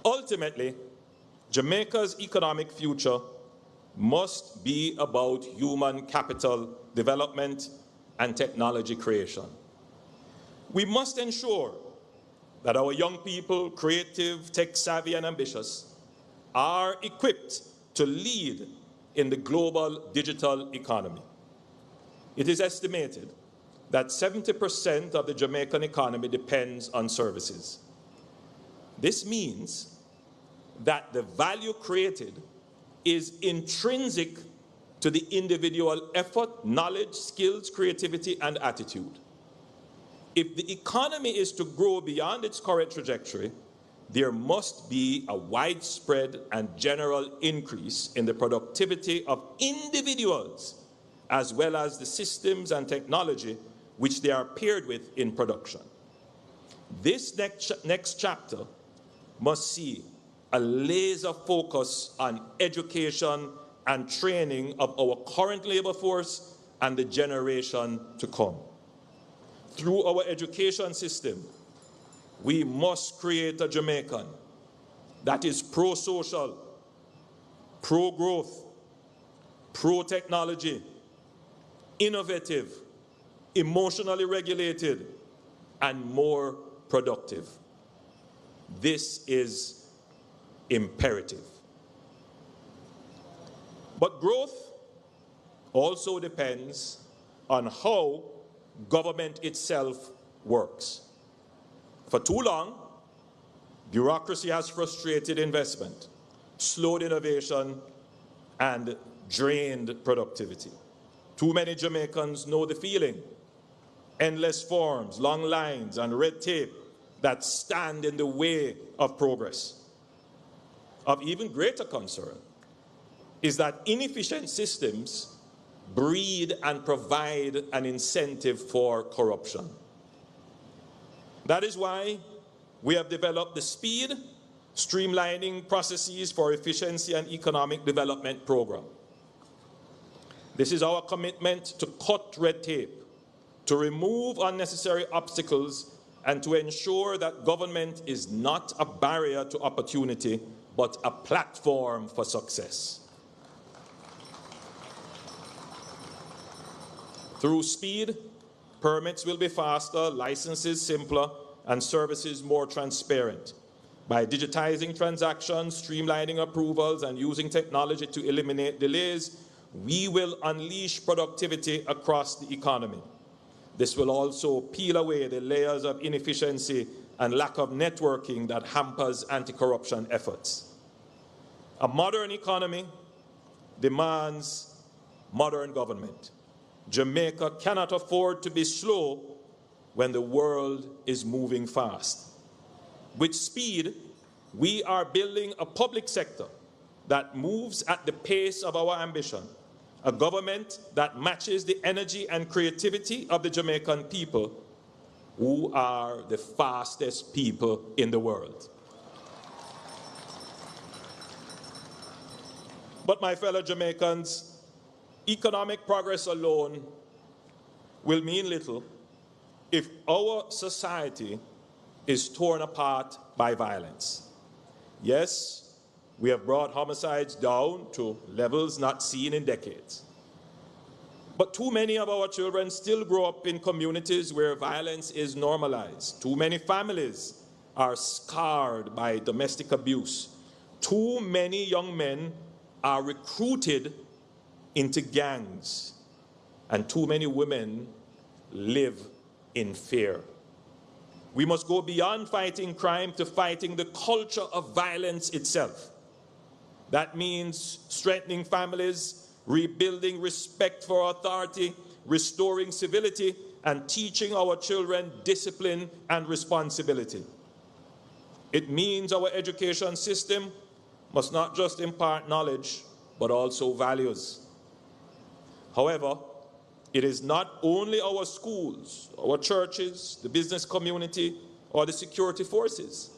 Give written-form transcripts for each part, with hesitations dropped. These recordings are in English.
Ultimately, Jamaica's economic future must be about human capital development and technology creation. We must ensure that our young people, creative, tech-savvy, and ambitious, are equipped to lead in the global digital economy. It is estimated that 70% of the Jamaican economy depends on services. This means that the value created is intrinsic to the individual effort, knowledge, skills, creativity, and attitude. If the economy is to grow beyond its current trajectory, there must be a widespread and general increase in the productivity of individuals, as well as the systems and technology which they are paired with in production. This next chapter must see a laser focus on education and training of our current labor force and the generation to come. Through our education system, we must create a Jamaican that is pro-social, pro-growth, pro-technology, innovative, emotionally regulated, and more productive. This is imperative. But growth also depends on how government itself works. For too long, bureaucracy has frustrated investment, slowed innovation, and drained productivity. Too many Jamaicans know the feeling. Endless forms, long lines, and red tape that stand in the way of progress. Of even greater concern is that inefficient systems breed and provide an incentive for corruption. That is why we have developed the Speed, Streamlining Processes for Efficiency and Economic Development program. This is our commitment to cut red tape, to remove unnecessary obstacles, and to ensure that government is not a barrier to opportunity, but a platform for success. Through Speed, permits will be faster, licenses simpler, and services more transparent. By digitizing transactions, streamlining approvals, and using technology to eliminate delays, we will unleash productivity across the economy. This will also peel away the layers of inefficiency and lack of networking that hampers anti-corruption efforts. A modern economy demands modern government. Jamaica cannot afford to be slow when the world is moving fast. With Speed, we are building a public sector that moves at the pace of our ambition, a government that matches the energy and creativity of the Jamaican people, who are the fastest people in the world. But my fellow Jamaicans, economic progress alone will mean little if our society is torn apart by violence. Yes, we have brought homicides down to levels not seen in decades. But too many of our children still grow up in communities where violence is normalized. Too many families are scarred by domestic abuse. Too many young men are recruited into gangs, and too many women live in fear. We must go beyond fighting crime to fighting the culture of violence itself. That means strengthening families, rebuilding respect for authority, restoring civility, and teaching our children discipline and responsibility. It means our education system must not just impart knowledge, but also values. However, it is not only our schools, our churches, the business community, or the security forces.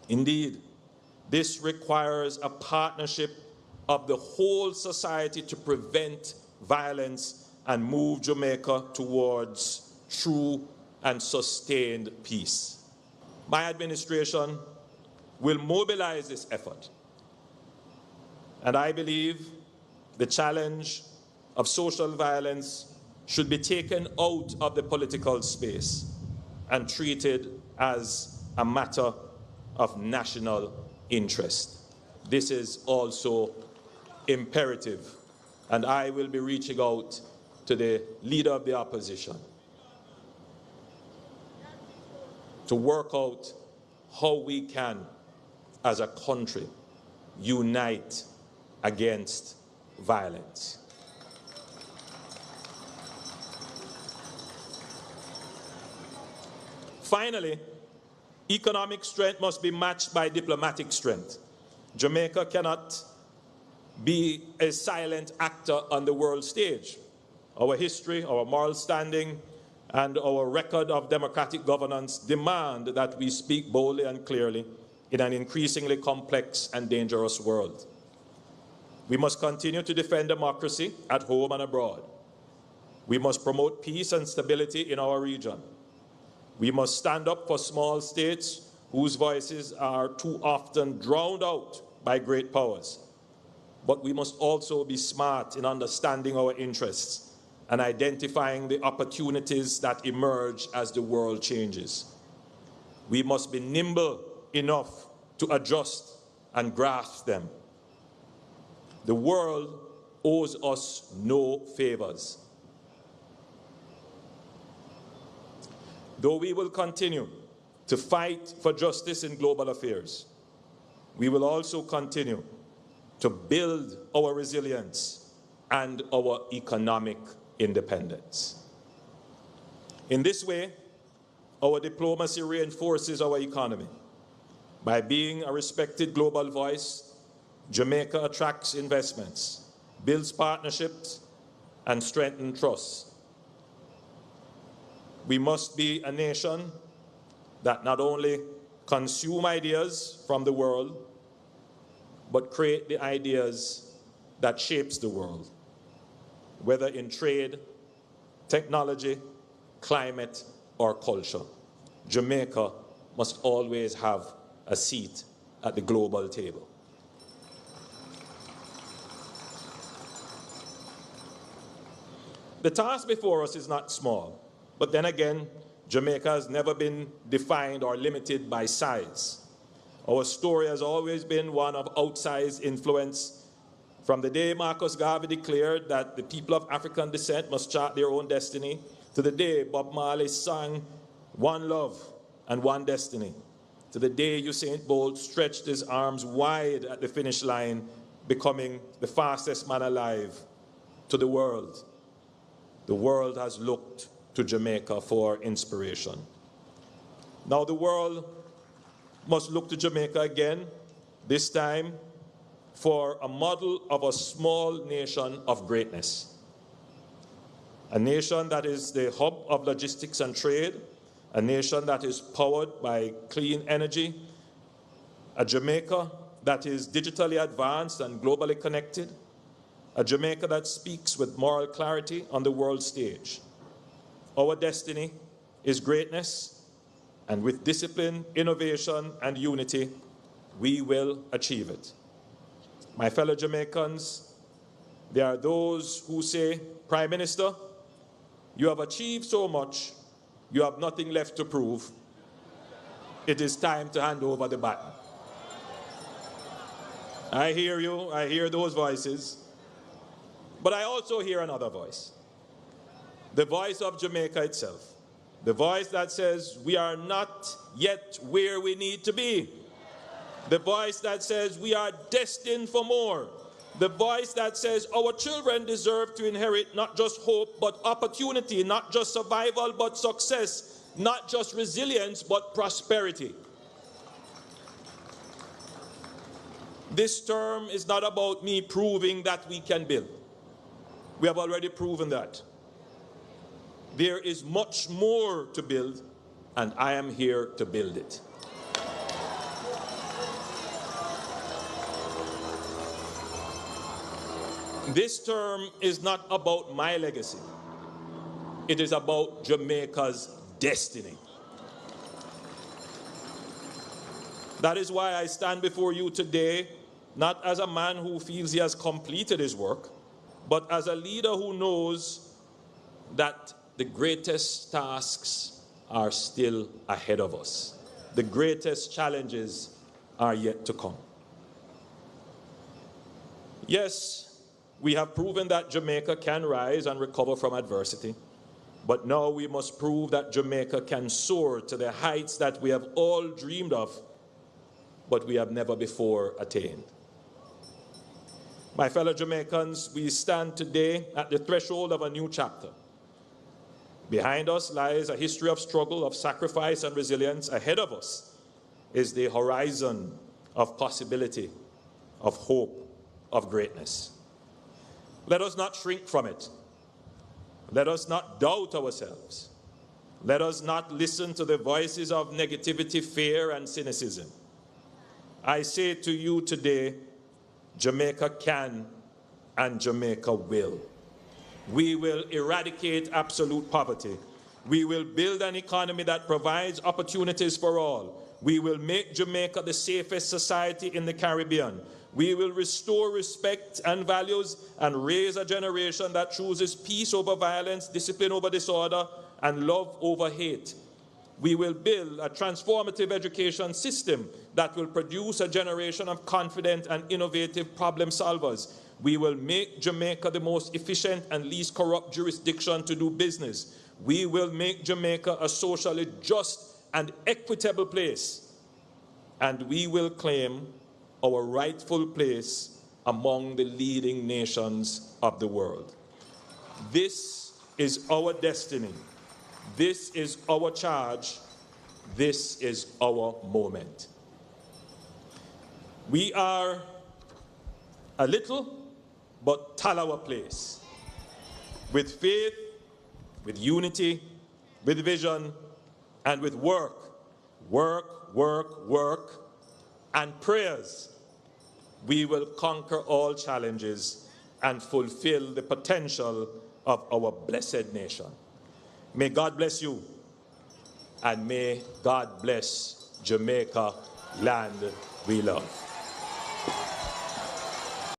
Indeed, this requires a partnership of the whole society to prevent violence and move Jamaica towards true and sustained peace. My administration will mobilize this effort. And I believe the challenge of social violence should be taken out of the political space and treated as a matter of national interest. This is also imperative, and I will be reaching out to the leader of the opposition to work out how we can, as a country, unite against violence. Finally, economic strength must be matched by diplomatic strength. Jamaica cannot be a silent actor on the world stage. Our history, our moral standing, and our record of democratic governance demand that we speak boldly and clearly in an increasingly complex and dangerous world. We must continue to defend democracy at home and abroad. We must promote peace and stability in our region. We must stand up for small states whose voices are too often drowned out by great powers. But we must also be smart in understanding our interests and identifying the opportunities that emerge as the world changes. We must be nimble enough to adjust and grasp them. The world owes us no favors. Though we will continue to fight for justice in global affairs, we will also continue to build our resilience and our economic independence. In this way, our diplomacy reinforces our economy. By being a respected global voice, Jamaica attracts investments, builds partnerships, and strengthens trust. We must be a nation that not only consume ideas from the world, but create the ideas that shapes the world, whether in trade, technology, climate, or culture. Jamaica must always have a seat at the global table. The task before us is not small, but then again, Jamaica has never been defined or limited by size. Our story has always been one of outsized influence. From the day Marcus Garvey declared that the people of African descent must chart their own destiny, to the day Bob Marley sang "One Love and One Destiny," to the day Usain Bolt stretched his arms wide at the finish line, becoming the fastest man alive, to the world. The world has looked to Jamaica for inspiration. Now the world must look to Jamaica again, this time for a model of a small nation of greatness. A nation that is the hub of logistics and trade, a nation that is powered by clean energy, a Jamaica that is digitally advanced and globally connected, a Jamaica that speaks with moral clarity on the world stage. Our destiny is greatness, and with discipline, innovation, and unity, we will achieve it. My fellow Jamaicans, there are those who say, Prime Minister, you have achieved so much, you have nothing left to prove. It is time to hand over the baton. I hear you, I hear those voices, but I also hear another voice. The voice of Jamaica itself. The voice that says we are not yet where we need to be. The voice that says we are destined for more. The voice that says our children deserve to inherit not just hope, but opportunity, not just survival, but success, not just resilience, but prosperity. This term is not about me proving that we can build. We have already proven that. There is much more to build, and I am here to build it. This term is not about my legacy. It is about Jamaica's destiny. That is why I stand before you today, not as a man who feels he has completed his work, but as a leader who knows that the greatest tasks are still ahead of us. The greatest challenges are yet to come. Yes, we have proven that Jamaica can rise and recover from adversity, but now we must prove that Jamaica can soar to the heights that we have all dreamed of, but we have never before attained. My fellow Jamaicans, we stand today at the threshold of a new chapter. Behind us lies a history of struggle, of sacrifice and resilience. Ahead of us is the horizon of possibility, of hope, of greatness. Let us not shrink from it. Let us not doubt ourselves. Let us not listen to the voices of negativity, fear, and cynicism. I say to you today, Jamaica can and Jamaica will. We will eradicate absolute poverty. We will build an economy that provides opportunities for all. We will make Jamaica the safest society in the Caribbean. We will restore respect and values and raise a generation that chooses peace over violence, discipline over disorder, and love over hate. We will build a transformative education system that will produce a generation of confident and innovative problem solvers. We will make Jamaica the most efficient and least corrupt jurisdiction to do business. We will make Jamaica a socially just and equitable place. And we will claim our rightful place among the leading nations of the world. This is our destiny. This is our charge. This is our moment. We are a little but Talawa place, with faith, with unity, with vision, and with work, and prayers. We will conquer all challenges and fulfill the potential of our blessed nation. May God bless you, and may God bless Jamaica, land we love.